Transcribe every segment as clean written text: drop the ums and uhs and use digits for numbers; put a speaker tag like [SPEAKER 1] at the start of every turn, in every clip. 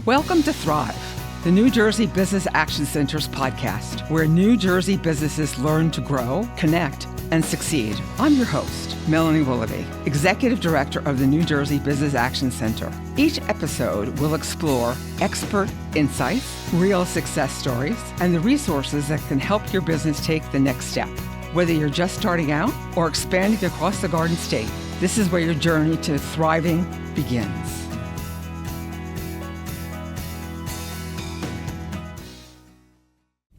[SPEAKER 1] Welcome to Thrive, the New Jersey Business Action Center's podcast, where New Jersey businesses learn to grow, connect, and succeed. I'm your host, Melanie Willoughby, Executive Director of the New Jersey Business Action Center. Each episode will explore expert insights, real success stories, and the resources that can help your business take the next step. Whether you're just starting out or expanding across the Garden State, this is where your journey to thriving begins.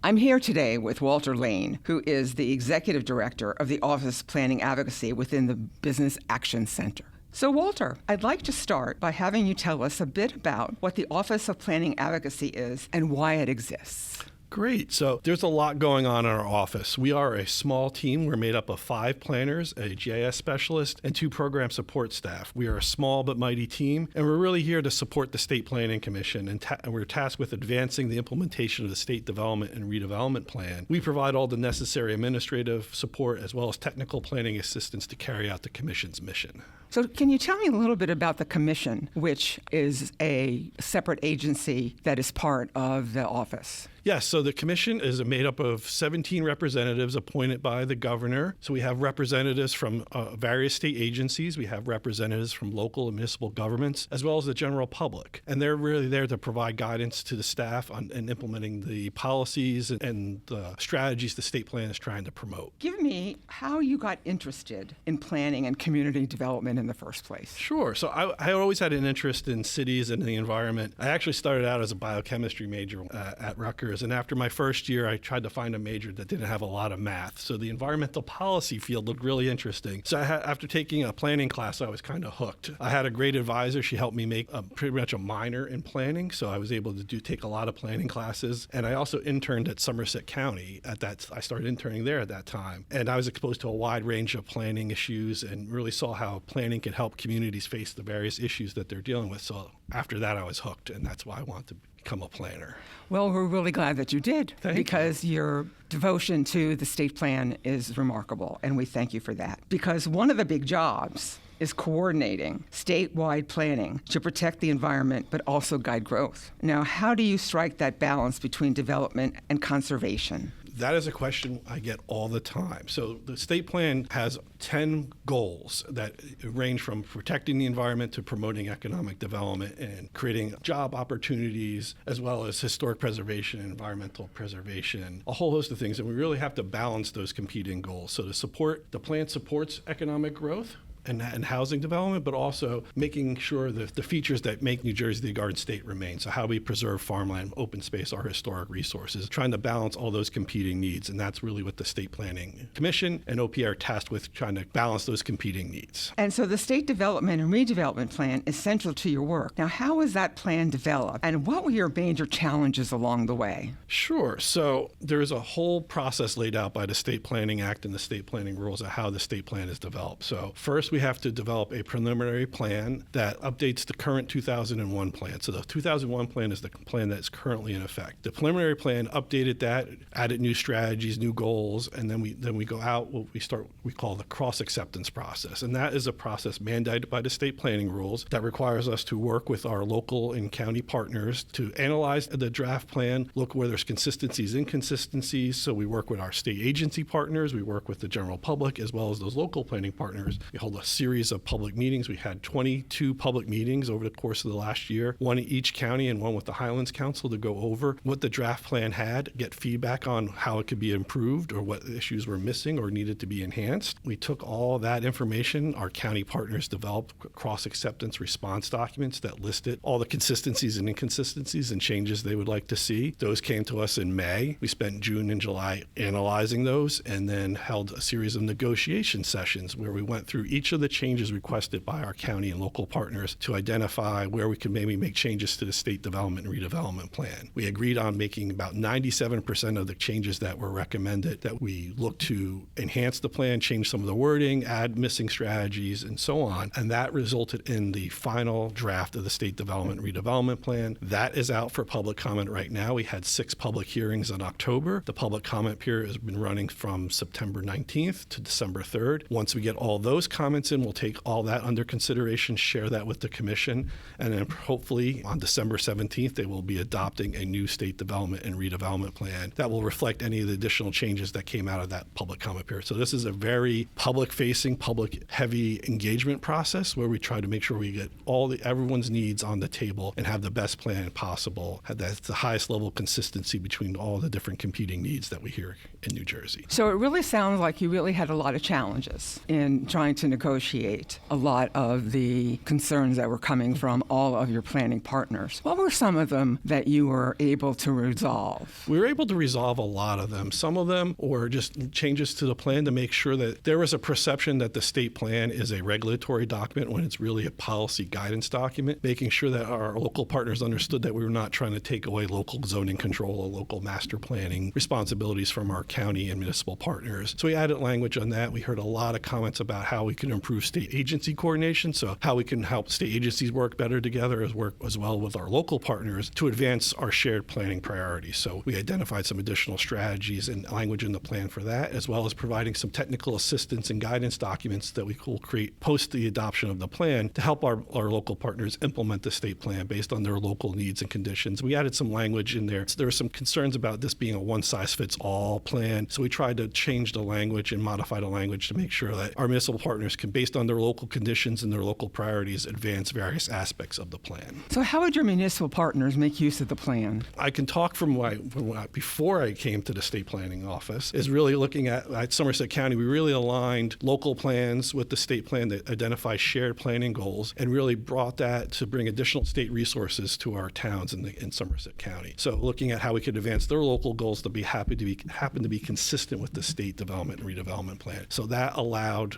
[SPEAKER 1] I'm here today with Walter Lane, who is the Executive Director of the Office of Planning Advocacy within the Business Action Center. So Walter, I'd like to start by having you tell us a bit about what the Office of Planning Advocacy is and why it exists.
[SPEAKER 2] Great. So there's a lot going on in our office. We are a small team. We're made up of 5 planners, a GIS specialist, and 2 program support staff. We are a small but mighty team, and we're really here to support the State Planning Commission, and we're tasked with advancing the implementation of the State Development and Redevelopment Plan. We provide all the necessary administrative support as well as technical planning assistance to carry out the Commission's mission.
[SPEAKER 1] So can you tell me a little bit about the Commission, which is a separate agency that is part of the office?
[SPEAKER 2] Yes, so the Commission is made up of 17 representatives appointed by the governor. So we have representatives from various state agencies. We have representatives from local and municipal governments, as well as the general public. And they're really there to provide guidance to the staff on implementing the policies and the strategies the state plan is trying to promote.
[SPEAKER 1] Give me how you got interested in planning and community development in the first place.
[SPEAKER 2] Sure. So I always had an interest in cities and the environment. I actually started out as a biochemistry major at Rutgers. And after my first year, I tried to find a major that didn't have a lot of math. So the environmental policy field looked really interesting. So after taking a planning class, I was kind of hooked. I had a great advisor. She helped me make pretty much a minor in planning. So I was able to take a lot of planning classes. And I also interned at Somerset County I started interning there at that time. And I was exposed to a wide range of planning issues and really saw how planning can help communities face the various issues that they're dealing with. So after that, I was hooked. And that's why I wanted to become a planner.
[SPEAKER 1] Well, we're really glad that you did.
[SPEAKER 2] Because
[SPEAKER 1] your devotion to the state plan is remarkable, and we thank you for that. Because one of the big jobs is coordinating statewide planning to protect the environment but also guide growth. Now, how do you strike that balance between development and conservation?
[SPEAKER 2] That is a question I get all the time. So the state plan has 10 goals that range from protecting the environment to promoting economic development and creating job opportunities, as well as historic preservation, environmental preservation, a whole host of things. And we really have to balance those competing goals. So the plan supports economic growth and housing development, but also making sure that the features that make New Jersey the Garden State remain. So how we preserve farmland, open space, our historic resources, trying to balance all those competing needs. And that's really what the State Planning Commission and OPR are tasked with, trying to balance those competing needs.
[SPEAKER 1] And so the State Development and Redevelopment Plan is central to your work. Now, how was that plan developed? And what were your major challenges along the way?
[SPEAKER 2] Sure. So there's a whole process laid out by the State Planning Act and the State Planning Rules of how the state plan is developed. So first, we have to develop a preliminary plan that updates the current 2001 plan. So the 2001 plan is the plan that's currently in effect. The preliminary plan updated that, added new strategies, new goals, and then we go out. We call the cross-acceptance process, and that is a process mandated by the state planning rules that requires us to work with our local and county partners to analyze the draft plan, look where there's consistencies, inconsistencies. So we work with our state agency partners, we work with the general public, as well as those local planning partners. We hold a series of public meetings. We had 22 public meetings over the course of the last year, one in each county and one with the Highlands Council, to go over what the draft plan had, get feedback on how it could be improved or what issues were missing or needed to be enhanced. We took all that information. Our county partners developed cross-acceptance response documents that listed all the consistencies and inconsistencies and changes they would like to see. Those came to us in May. We spent June and July analyzing those and then held a series of negotiation sessions where we went through each of the changes requested by our county and local partners to identify where we could maybe make changes to the state development and redevelopment plan. We agreed on making about 97% of the changes that were recommended, that we look to enhance the plan, change some of the wording, add missing strategies, and so on. And that resulted in the final draft of the state development and redevelopment plan. That is out for public comment right now. We had 6 public hearings in October. The public comment period has been running from September 19th to December 3rd. Once we get all those comments comments in. We'll take all that under consideration, share that with the commission, and then hopefully on December 17th, they will be adopting a new state development and redevelopment plan that will reflect any of the additional changes that came out of that public comment period. So this is a very public-facing, public-heavy engagement process where we try to make sure we get everyone's needs on the table and have the best plan possible. That's the highest level of consistency between all the different competing needs that we hear in New Jersey.
[SPEAKER 1] So it really sounds like you really had a lot of challenges in trying to negotiate a lot of the concerns that were coming from all of your planning partners. What were some of them that you were able to resolve?
[SPEAKER 2] We were able to resolve a lot of them. Some of them were just changes to the plan to make sure that there was a perception that the state plan is a regulatory document when it's really a policy guidance document, making sure that our local partners understood that we were not trying to take away local zoning control or local master planning responsibilities from our county and municipal partners. So we added language on that. We heard a lot of comments about how we can improve state agency coordination, so how we can help state agencies work better together as well with our local partners to advance our shared planning priorities. So we identified some additional strategies and language in the plan for that, as well as providing some technical assistance and guidance documents that we will create post the adoption of the plan to help our local partners implement the state plan based on their local needs and conditions. We added some language in there. So there were some concerns about this being a one-size-fits-all plan. So we tried to change the language and modify the language to make sure that our municipal partners can, based on their local conditions and their local priorities, advance various aspects of the plan.
[SPEAKER 1] So how would your municipal partners make use of the plan?
[SPEAKER 2] I can talk from before I came to the state planning office, is really looking at Somerset County. We really aligned local plans with the state plan that identify shared planning goals and really brought that to bring additional state resources to our towns in Somerset County. So looking at how we could advance their local goals to happen to be consistent with the state development and redevelopment plan. So that allowed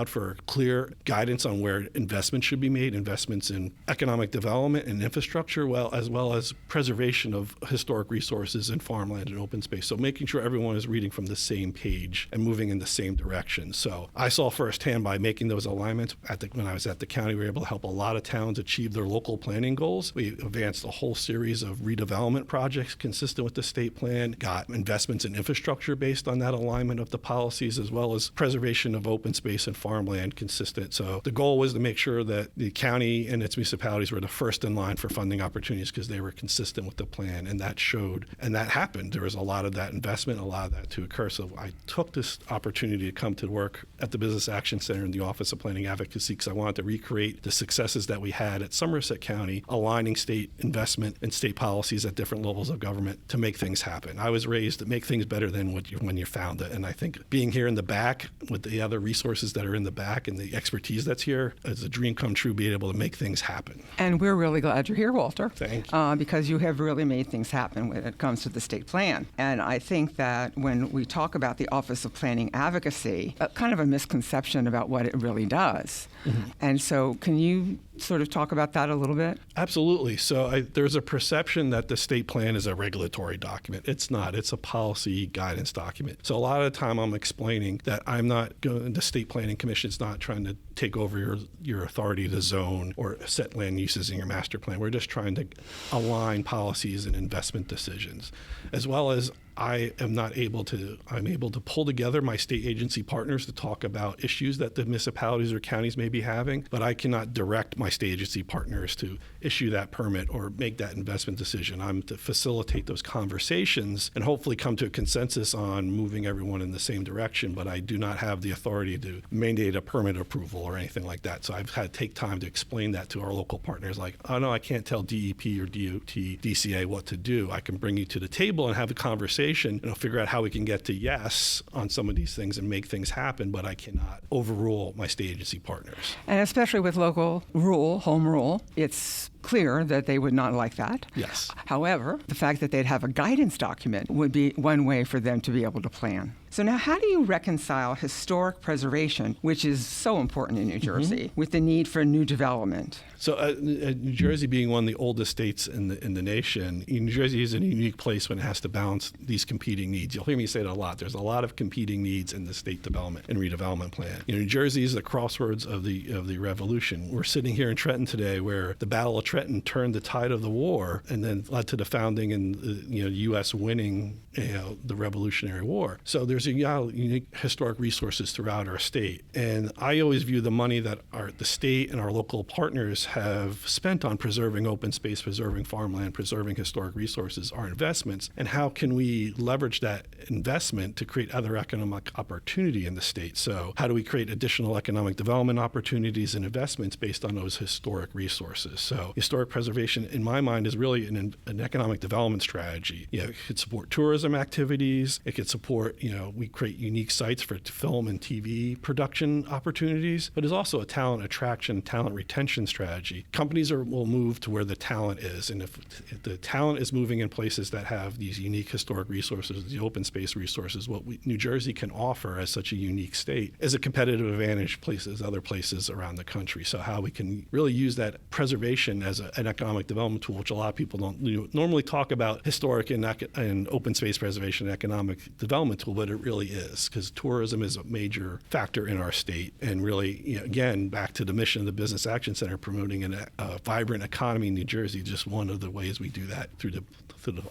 [SPEAKER 2] for clear guidance on where investments should be made, investments in economic development and infrastructure, as well as preservation of historic resources and farmland and open space. So making sure everyone is reading from the same page and moving in the same direction. So I saw firsthand by making those alignments when I was at the county, we were able to help a lot of towns achieve their local planning goals. We advanced a whole series of redevelopment projects consistent with the state plan, got investments in infrastructure based on that alignment of the policies, as well as preservation of open space and farmland consistent. So the goal was to make sure that the county and its municipalities were the first in line for funding opportunities because they were consistent with the plan, and that showed, and that happened. There was a lot of that investment, a lot of that to occur. So I took this opportunity to come to work at the Business Action Center in the Office of Planning Advocacy because I wanted to recreate the successes that we had at Somerset County, aligning state investment and state policies at different levels of government to make things happen. I was raised to make things better than when you found it. And I think being here in the back with the other resources that are in the back and the expertise that's here is a dream come true, being able to make things happen.
[SPEAKER 1] And we're really glad you're here, Walter.
[SPEAKER 2] Thank you.
[SPEAKER 1] Because you have really made things happen when it comes to the state plan. And I think that when we talk about the Office of Planning Advocacy, kind of a misconception about what it really does. Mm-hmm. And so can you sort of talk about that a little bit?
[SPEAKER 2] Absolutely. So there's a perception that the state plan is a regulatory document. It's not. It's a policy guidance document. So a lot of the time I'm explaining that I'm not going, the state planning commission is not trying to take over your authority to zone or set land uses in your master plan. We're just trying to align policies and investment decisions, as well as I'm able to pull together my state agency partners to talk about issues that the municipalities or counties may be having, but I cannot direct my state agency partners to issue that permit or make that investment decision. I'm to facilitate those conversations and hopefully come to a consensus on moving everyone in the same direction, but I do not have the authority to mandate a permit approval or anything like that. So I've had to take time to explain that to our local partners, like, oh no, I can't tell DEP or DOT, DCA what to do. I can bring you to the table and have a conversation and figure out how we can get to yes on some of these things and make things happen, but I cannot overrule my state agency partners.
[SPEAKER 1] And especially with local rule, home rule, it's clear that they would not like that.
[SPEAKER 2] Yes.
[SPEAKER 1] However, the fact that they'd have a guidance document would be one way for them to be able to plan. So now how do you reconcile historic preservation, which is so important in New Jersey, with the need for new development?
[SPEAKER 2] So New Jersey being one of the oldest states in the nation, New Jersey is a unique place when it has to balance these competing needs. You'll hear me say that a lot. There's a lot of competing needs in the state development and redevelopment plan. New Jersey is the crossroads of the revolution. We're sitting here in Trenton today where the Battle of Trenton turned the tide of the war and then led to the founding and the U.S. winning the Revolutionary War. So there's a unique historic resources throughout our state. And I always view the money that the state and our local partners have spent on preserving open space, preserving farmland, preserving historic resources, our investments, and how can we leverage that investment to create other economic opportunity in the state. So how do we create additional economic development opportunities and investments based on those historic resources? So historic preservation, in my mind, is really an economic development strategy. It could support tourism activities. It could support, we create unique sites for film and TV production opportunities, but it's also a talent attraction, talent retention strategy. Companies will move to where the talent is. And if the talent is moving in places that have these unique historic resources, the open space resources, what New Jersey can offer as such a unique state is a competitive advantage places, other places around the country. So how we can really use that preservation as an economic development tool, which a lot of people don't normally talk about historic and open space preservation and economic development tool, but it really is, because tourism is a major factor in our state. And really, again, back to the mission of the Business Action Center, promoting a vibrant economy in New Jersey, just one of the ways we do that through the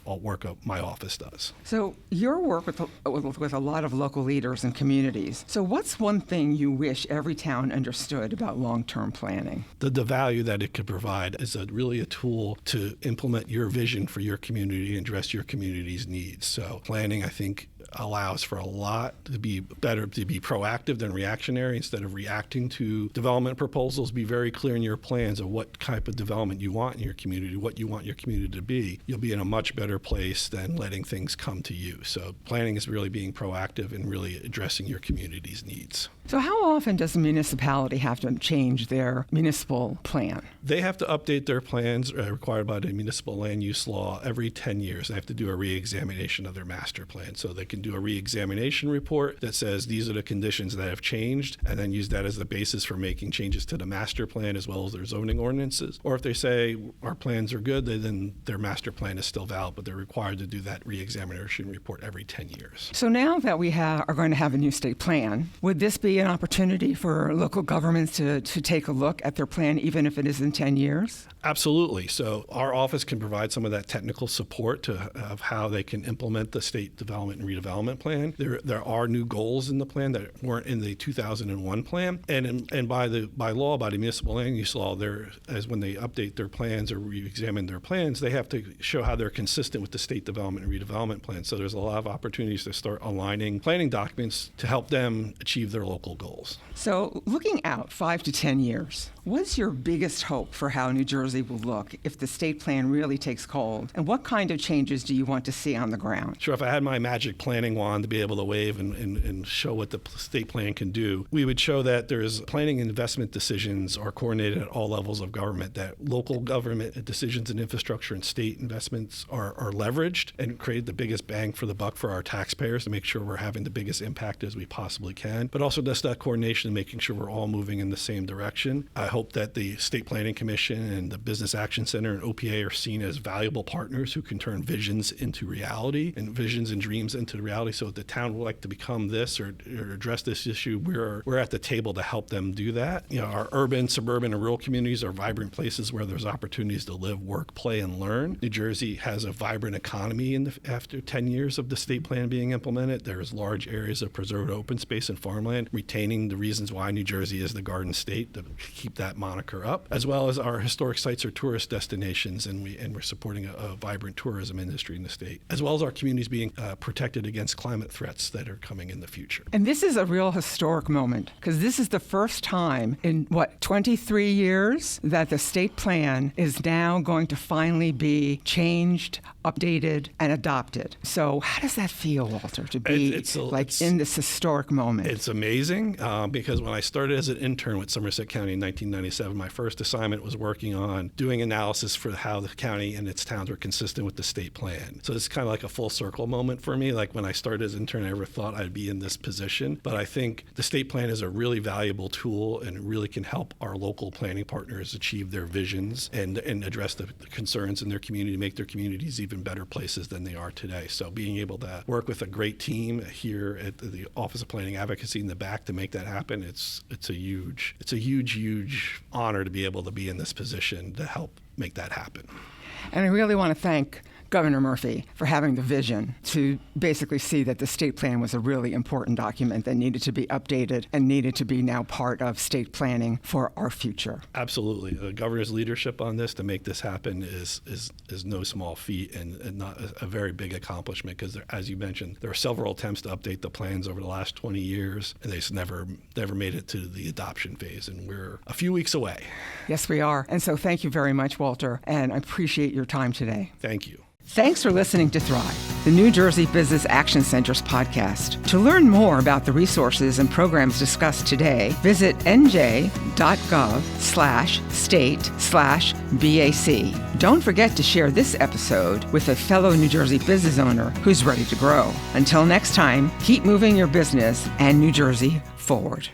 [SPEAKER 2] work my office does.
[SPEAKER 1] So your work with a lot of local leaders and communities. So what's one thing you wish every town understood about long-term planning?
[SPEAKER 2] The value that it could provide is really a tool to implement your vision for your community and address your community's needs. So planning, I think, allows for a lot to be better, to be proactive than reactionary. Instead of reacting to development proposals, be very clear in your plans of what type of development you want in your community, what you want your community to be. You'll be in a much better place than letting things come to you. So planning is really being proactive and really addressing your community's needs.
[SPEAKER 1] So how often does a municipality have to change their municipal plan?
[SPEAKER 2] They have to update their plans required by the municipal land use law every 10 years. They have to do a re-examination of their master plan. So they can do a re-examination report that says these are the conditions that have changed, and then use that as the basis for making changes to the master plan as well as their zoning ordinances. Or if they say our plans are good, then their master plan is still valid, but they're required to do that re-examination report every 10 years.
[SPEAKER 1] So now that we are going to have a new state plan, would this be an opportunity for local governments to take a look at their plan, even if it is in 10 years?
[SPEAKER 2] Absolutely. So our office can provide some of that technical support of how they can implement the state development and redevelopment plan. There are new goals in the plan that weren't in the 2001 plan, and by the municipal land use law, as when they update their plans or re-examine their plans, they have to show how they're consistent with the state development and redevelopment plan. So there's a lot of opportunities to start aligning planning documents to help them achieve their local goals.
[SPEAKER 1] So looking out 5 to 10 years, what's your biggest hope for how New Jersey will look if the state plan really takes hold? And what kind of changes do you want to see on the ground?
[SPEAKER 2] Sure. If I had my magic planning wand to be able to wave and show what the state plan can do, we would show that there's planning and investment decisions are coordinated at all levels of government, that local government decisions in infrastructure and state investments are leveraged and create the biggest bang for the buck for our taxpayers to make sure we're having the biggest impact as we possibly can, but also just that coordination and making sure we're all moving in the same direction. I hope that the State Planning Commission and the Business Action Center and OPA are seen as valuable partners who can turn visions into reality and visions and dreams into reality. So if the town would like to become this or address this issue, we're at the table to help them do that. Our urban, suburban, and rural communities are vibrant places where there's opportunities to live, work, play, and learn. New Jersey has a vibrant economy after 10 years of the state plan being implemented. There's large areas of preserved open space and farmland, retaining the reasons why New Jersey is the Garden State, to keep that moniker up, as well as our historic sites are tourist destinations, and we're supporting a vibrant tourism industry in the state, as well as our communities being protected against climate threats that are coming in the future.
[SPEAKER 1] And this is a real historic moment, because this is the first time in, 23 years that the state plan is now going to finally be changed, updated, and adopted. So how does that feel, Walter, to be in this historic moment?
[SPEAKER 2] It's amazing because when I started as an intern with Somerset County in 1997, my first assignment was working on doing analysis for how the county and its towns were consistent with the state plan. So it's kind of like a full circle moment for me. Like when I started as an intern, I never thought I'd be in this position. But I think the state plan is a really valuable tool and really can help our local planning partners achieve their visions and address the concerns in their community, make their communities even better places than they are today. So being able to work with a great team here at the Office of Planning Advocacy and the BAC Act to make that happen, it's a huge honor to be able to be in this position to help make that happen.
[SPEAKER 1] And I really want to thank Governor Murphy for having the vision to basically see that the state plan was a really important document that needed to be updated and needed to be now part of state planning for our future.
[SPEAKER 2] Absolutely. The governor's leadership on this to make this happen is no small feat and not a very big accomplishment because, as you mentioned, there are several attempts to update the plans over the last 20 years, and they just never made it to the adoption phase, and we're a few weeks away.
[SPEAKER 1] Yes, we are. And so thank you very much, Walter, and I appreciate your time today.
[SPEAKER 2] Thank you.
[SPEAKER 1] Thanks for listening to Thrive, the New Jersey Business Action Center's podcast. To learn more about the resources and programs discussed today, visit nj.gov/state/BAC. Don't forget to share this episode with a fellow New Jersey business owner who's ready to grow. Until next time, keep moving your business and New Jersey forward.